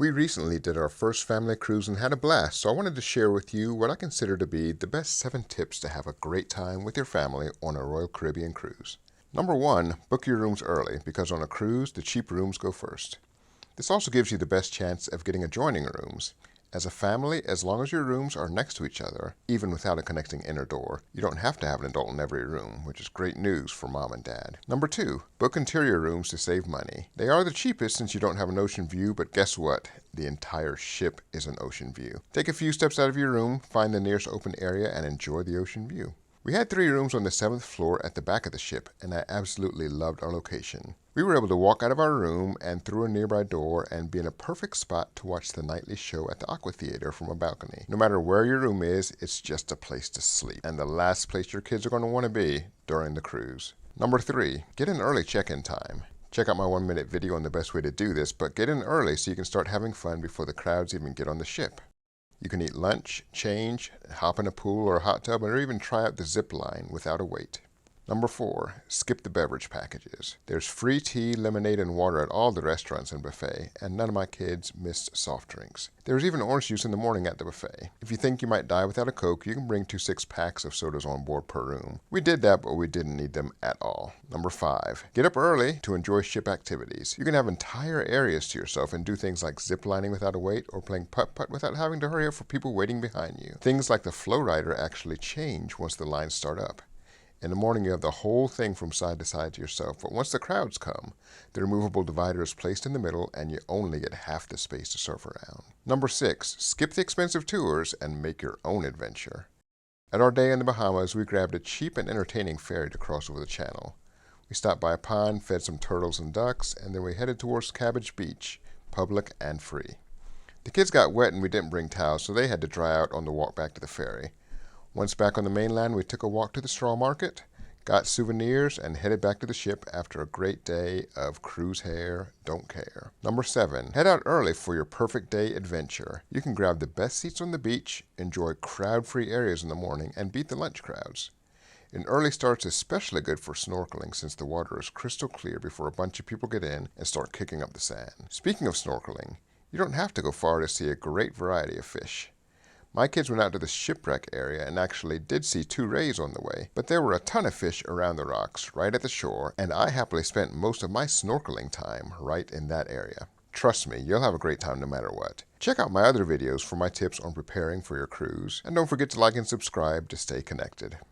We recently did our first family cruise and had a blast, so I wanted to share with you what I consider to be the best 7 tips to have a great time with your family on a Royal Caribbean cruise. Number 1, book your rooms early because on a cruise, the cheap rooms go first. This also gives you the best chance of getting adjoining rooms. As a family, as long as your rooms are next to each other, even without a connecting inner door, you don't have to have an adult in every room, which is great news for mom and dad. Number 2, book interior rooms to save money. They are the cheapest since you don't have an ocean view, but guess what? The entire ship is an ocean view. Take a few steps out of your room, find the nearest open area, and enjoy the ocean view. We had 3 rooms on the 7th floor at the back of the ship, and I absolutely loved our location. We were able to walk out of our room and through a nearby door and be in a perfect spot to watch the nightly show at the Aqua Theater from a balcony. No matter where your room is, it's just a place to sleep, and the last place your kids are going to want to be during the cruise. Number 3, get an early check-in time. Check out my 1-minute video on the best way to do this, but get in early so you can start having fun before the crowds even get on the ship. You can eat lunch, change, hop in a pool or a hot tub, or even try out the zip line without a wait. Number 4, skip the beverage packages. There's free tea, lemonade, and water at all the restaurants and buffet, and none of my kids missed soft drinks. There's even orange juice in the morning at the buffet. If you think you might die without a Coke, you can bring 2 6-packs of sodas on board per room. We did that, but we didn't need them at all. Number 5, get up early to enjoy ship activities. You can have entire areas to yourself and do things like zip lining without a wait or playing putt-putt without having to hurry up for people waiting behind you. Things like the flow rider actually change once the lines start up. In the morning, you have the whole thing from side to side to yourself, but once the crowds come, the removable divider is placed in the middle and you only get half the space to surf around. Number 6, skip the expensive tours and make your own adventure. At our day in the Bahamas, we grabbed a cheap and entertaining ferry to cross over the channel. We stopped by a pond, fed some turtles and ducks, and then we headed towards Cabbage Beach, public and free. The kids got wet and we didn't bring towels, so they had to dry out on the walk back to the ferry. Once back on the mainland, we took a walk to the straw market, got souvenirs, and headed back to the ship after a great day of cruise hair, don't care. Number 7, head out early for your perfect day adventure. You can grab the best seats on the beach, enjoy crowd-free areas in the morning, and beat the lunch crowds. An early start's especially good for snorkeling since the water is crystal clear before a bunch of people get in and start kicking up the sand. Speaking of snorkeling, you don't have to go far to see a great variety of fish. My kids went out to the shipwreck area and actually did see 2 rays on the way, but there were a ton of fish around the rocks right at the shore, and I happily spent most of my snorkeling time right in that area. Trust me, you'll have a great time no matter what. Check out my other videos for my tips on preparing for your cruise, and don't forget to like and subscribe to stay connected.